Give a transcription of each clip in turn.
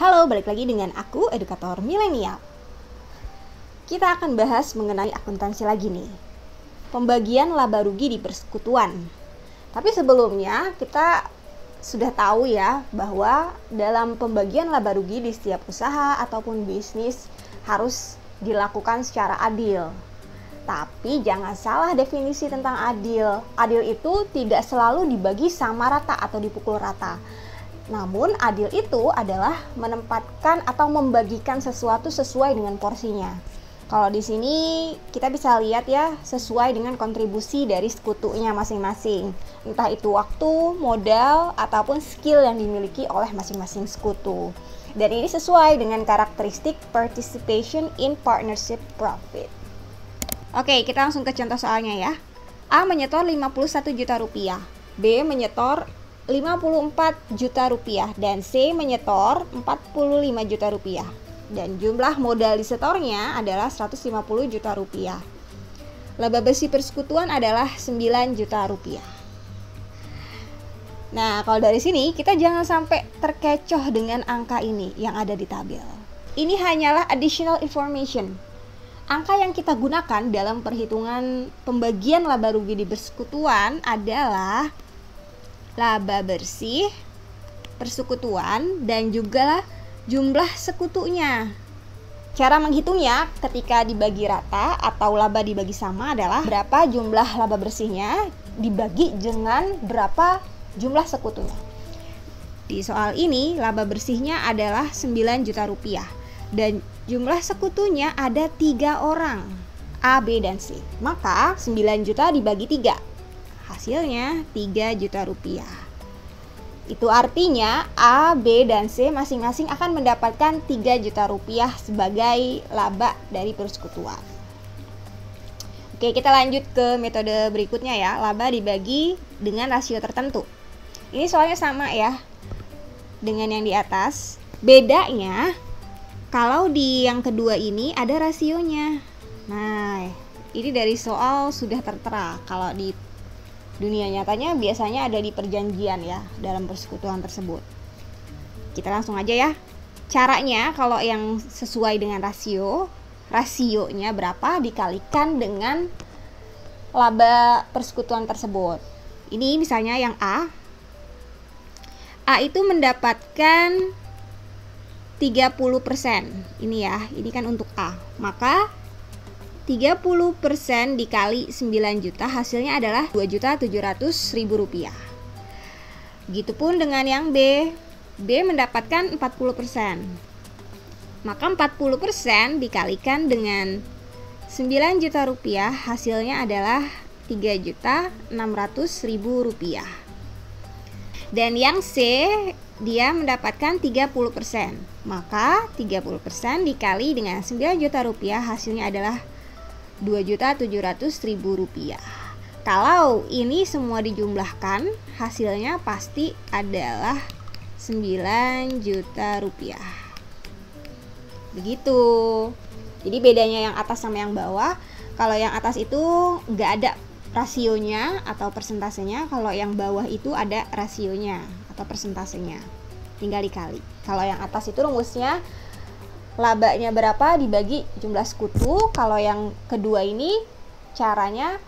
Halo, balik lagi dengan aku, edukator milenial. Kita akan bahas mengenai akuntansi lagi nih. Pembagian laba rugi di persekutuan. Tapi sebelumnya kita sudah tahu ya bahwa dalam pembagian laba rugi di setiap usaha ataupun bisnis harus dilakukan secara adil. Tapi jangan salah definisi tentang adil. Adil itu tidak selalu dibagi sama rata atau dipukul rata. Namun adil itu adalah menempatkan atau membagikan sesuatu sesuai dengan porsinya. Kalau di sini kita bisa lihat ya, sesuai dengan kontribusi dari sekutunya masing-masing. Entah itu waktu, modal, ataupun skill yang dimiliki oleh masing-masing sekutu. Dan ini sesuai dengan karakteristik participation in partnership profit. Oke, kita langsung ke contoh soalnya ya. A menyetor 51 juta rupiah, B menyetor 54 juta rupiah, dan C menyetor 45 juta rupiah. Dan jumlah modal disetornya adalah 150 juta rupiah. Laba bersih persekutuan adalah 9 juta rupiah. Nah, kalau dari sini kita jangan sampai terkecoh dengan angka ini yang ada di tabel. Ini hanyalah additional information. Angka yang kita gunakan dalam perhitungan pembagian laba rugi di persekutuan adalah laba bersih persekutuan dan juga jumlah sekutunya. Cara menghitungnya ketika dibagi rata atau laba dibagi sama adalah berapa jumlah laba bersihnya dibagi dengan berapa jumlah sekutunya. Di soal ini laba bersihnya adalah 9 juta rupiah dan jumlah sekutunya ada 3 orang, A, B, dan C. Maka 9 juta dibagi 3, hasilnya 3 juta rupiah. Itu artinya A, B, dan C masing-masing akan mendapatkan 3 juta rupiah sebagai laba dari persekutuan. Oke, kita lanjut ke metode berikutnya ya. Laba dibagi dengan rasio tertentu. Ini soalnya sama ya dengan yang di atas. Bedanya kalau di yang kedua ini ada rasionya. Nah, ini dari soal sudah tertera. Kalau di dunia nyatanya biasanya ada di perjanjian ya dalam persekutuan tersebut. Kita langsung aja ya. Caranya kalau yang sesuai dengan rasionya berapa dikalikan dengan laba persekutuan tersebut. Ini misalnya yang A itu mendapatkan 30%. Ini ya, ini kan untuk A. Maka 30% dikali 9 juta hasilnya adalah 2.700.000 rupiah. Begitupun dengan yang B. B mendapatkan 40%. Maka 40% dikalikan dengan 9 juta rupiah hasilnya adalah 3.600.000 rupiah. Dan yang C dia mendapatkan 30%. Maka 30% dikali dengan 9 juta rupiah hasilnya adalah 2.700.000 rupiah. Kalau ini semua dijumlahkan, hasilnya pasti adalah 9 juta rupiah. Begitu. Jadi bedanya yang atas sama yang bawah. Kalau yang atas itu nggak ada rasionya atau persentasenya. Kalau yang bawah itu ada rasionya atau persentasenya. Tinggal dikali. Kalau yang atas itu rumusnya labanya berapa dibagi jumlah sekutu. Kalau yang kedua ini caranya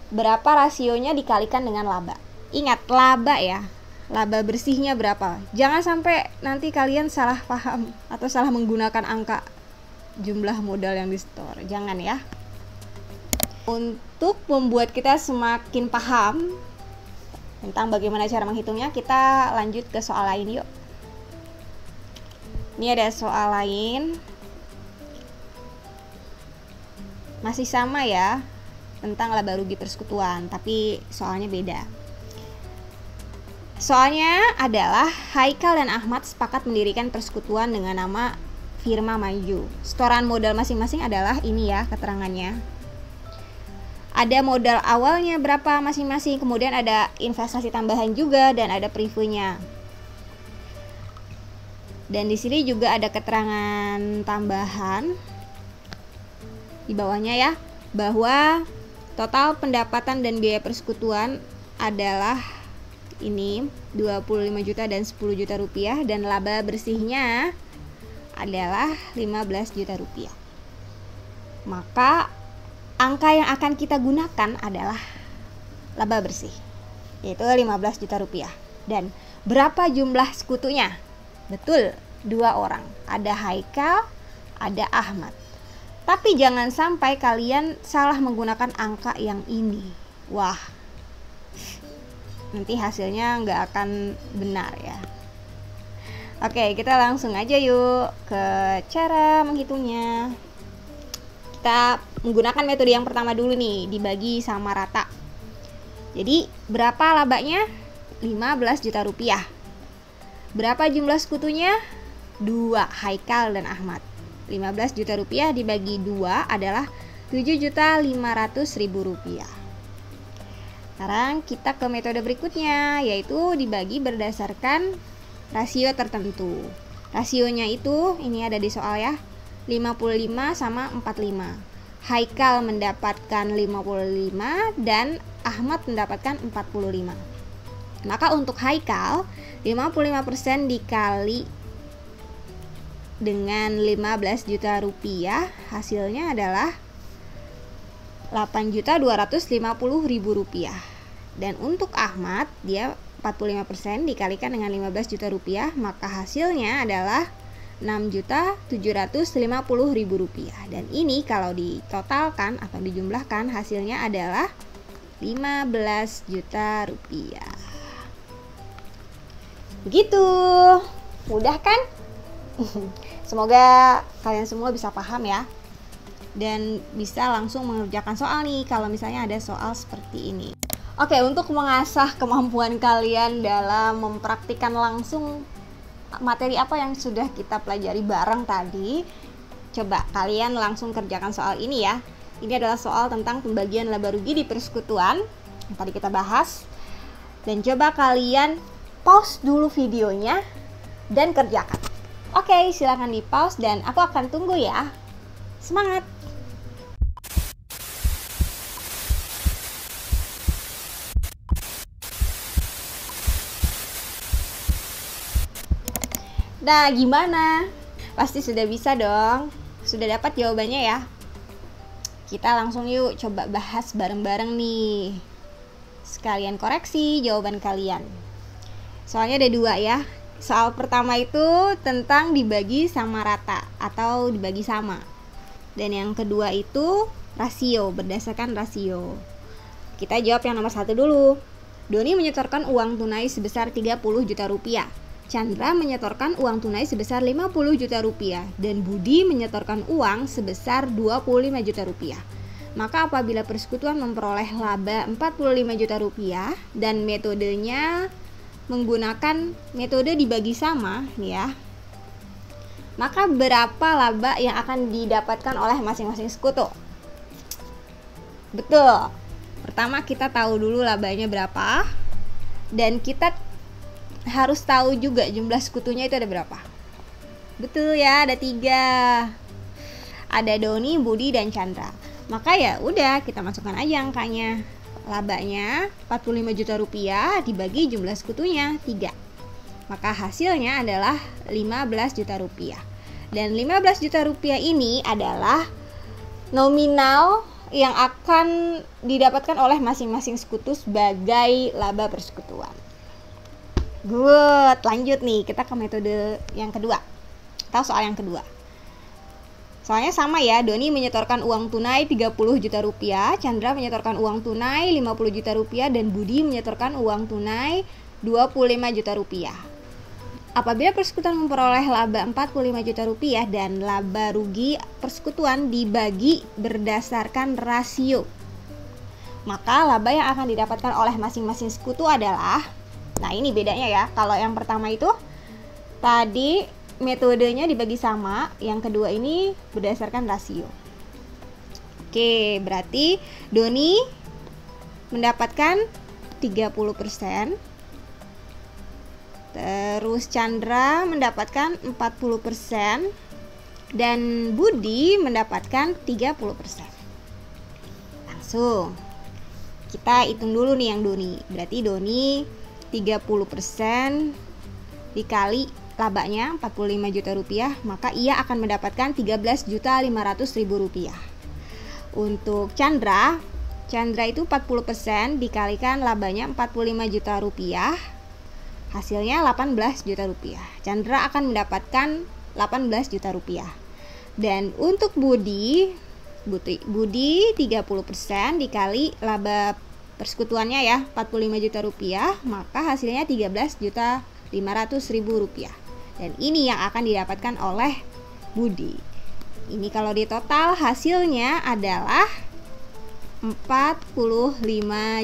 berapa rasionya dikalikan dengan laba. Ingat laba ya, laba bersihnya berapa. Jangan sampai nanti kalian salah paham atau salah menggunakan angka jumlah modal yang disetor. Jangan ya. Untuk membuat kita semakin paham tentang bagaimana cara menghitungnya, kita lanjut ke soal lain yuk. Ini ada soal lain, masih sama ya, tentang laba rugi persekutuan, tapi soalnya beda. Soalnya adalah Haikal dan Ahmad sepakat mendirikan persekutuan dengan nama Firma Maju. Setoran modal masing-masing adalah ini ya keterangannya. Ada modal awalnya berapa masing-masing, kemudian ada investasi tambahan juga, dan ada previewnya. Dan di sini juga ada keterangan tambahan di bawahnya ya, bahwa total pendapatan dan biaya persekutuan adalah ini 25 juta dan 10 juta rupiah, dan laba bersihnya adalah 15 juta rupiah. Maka angka yang akan kita gunakan adalah laba bersih, yaitu 15 juta rupiah. Dan berapa jumlah sekutunya? Betul, 2 orang. Ada Haikal, ada Ahmad. Tapi jangan sampai kalian salah menggunakan angka yang ini. Wah, nanti hasilnya nggak akan benar ya. Oke, kita langsung aja yuk ke cara menghitungnya. Kita menggunakan metode yang pertama dulu nih, dibagi sama rata. Jadi berapa labanya? 15 juta rupiah. Berapa jumlah sekutunya? 2, Haikal dan Ahmad. 15 juta rupiah dibagi 2 adalah 7.500.000 rupiah. Sekarang kita ke metode berikutnya, yaitu dibagi berdasarkan rasio tertentu. Rasionya itu, ini ada di soal ya, 55 sama 45. Haikal mendapatkan 55 dan Ahmad mendapatkan 45. Maka untuk Haikal, 55% dikali dengan 15 juta rupiah, hasilnya adalah 8.250.000 rupiah. Dan untuk Ahmad, dia 45% dikalikan dengan 15 juta rupiah, maka hasilnya adalah 6.750.000 rupiah. Dan ini kalau ditotalkan atau dijumlahkan, hasilnya adalah 15 juta rupiah. Begitu, mudah kan? Semoga kalian semua bisa paham ya, dan bisa langsung mengerjakan soal nih kalau misalnya ada soal seperti ini. Oke, untuk mengasah kemampuan kalian dalam mempraktikkan langsung materi apa yang sudah kita pelajari bareng tadi, coba kalian langsung kerjakan soal ini ya. Ini adalah soal tentang pembagian laba rugi di persekutuan yang tadi kita bahas. Dan coba kalian pause dulu videonya dan kerjakan. Oke, silakan di pause dan aku akan tunggu ya. Semangat! Nah, gimana? Pasti sudah bisa dong. Sudah dapat jawabannya ya? Kita langsung yuk coba bahas bareng-bareng nih. Sekalian koreksi jawaban kalian. Soalnya ada 2 ya. Soal pertama itu tentang dibagi sama rata atau dibagi sama. Dan yang kedua itu rasio, berdasarkan rasio. Kita jawab yang nomor 1 dulu. Doni menyetorkan uang tunai sebesar 30 juta rupiah. Chandra menyetorkan uang tunai sebesar 50 juta rupiah dan Budi menyetorkan uang sebesar 25 juta rupiah. Maka apabila persekutuan memperoleh laba 45 juta rupiah dan metodenya menggunakan metode dibagi sama ya, maka berapa laba yang akan didapatkan oleh masing-masing sekutu? Betul. Pertama kita tahu dulu labanya berapa, dan kita harus tahu juga jumlah sekutunya itu ada berapa. Betul ya, ada 3. Ada Doni, Budi, dan Chandra. Maka ya udah, kita masukkan aja angkanya. Labanya 45 juta rupiah dibagi jumlah sekutunya 3. Maka hasilnya adalah 15 juta rupiah. Dan 15 juta rupiah ini adalah nominal yang akan didapatkan oleh masing-masing sekutu sebagai laba persekutuan. Good, lanjut nih, kita ke metode yang kedua atau soal yang kedua. Soalnya sama ya, Doni menyetorkan uang tunai 30 juta rupiah, Chandra menyetorkan uang tunai 50 juta rupiah, dan Budi menyetorkan uang tunai 25 juta rupiah. Apabila persekutuan memperoleh laba 45 juta rupiah dan laba rugi persekutuan dibagi berdasarkan rasio, maka laba yang akan didapatkan oleh masing-masing sekutu adalah, nah ini bedanya ya, kalau yang pertama itu tadi metodenya dibagi sama, yang kedua ini berdasarkan rasio. Oke, berarti Doni mendapatkan 30%, terus Chandra mendapatkan 40%, dan Budi mendapatkan 30%. Langsung kita hitung dulu nih yang Doni. Berarti Doni 30% dikali labanya 45 juta rupiah, maka ia akan mendapatkan 13.500.000 rupiah. Untuk Chandra itu 40% dikalikan labanya 45 juta rupiah, hasilnya 18 juta rupiah. Chandra akan mendapatkan 18 juta rupiah. Dan untuk Budi 30% dikali laba persekutuannya ya, 45 juta rupiah, maka hasilnya 13.500.000 rupiah. Dan ini yang akan didapatkan oleh Budi. Ini kalau di total hasilnya adalah 45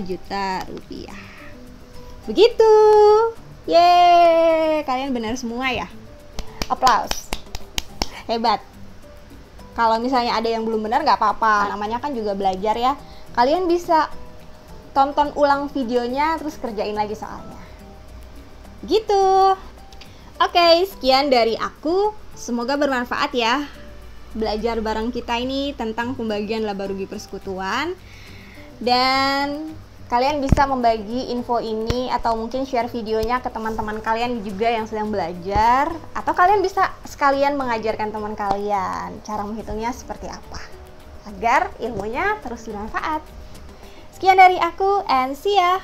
juta rupiah. Begitu. Yeay, kalian benar semua ya. Applause. Hebat. Kalau misalnya ada yang belum benar gak apa-apa, namanya kan juga belajar ya. Kalian bisa tonton ulang videonya terus kerjain lagi soalnya. Gitu. Oke, sekian dari aku. Semoga bermanfaat ya. Belajar bareng kita ini tentang pembagian laba rugi persekutuan. Dan kalian bisa membagi info ini atau mungkin share videonya ke teman-teman kalian juga yang sedang belajar, atau kalian bisa sekalian mengajarkan teman kalian cara menghitungnya seperti apa agar ilmunya terus bermanfaat. Sekian dari aku and see ya.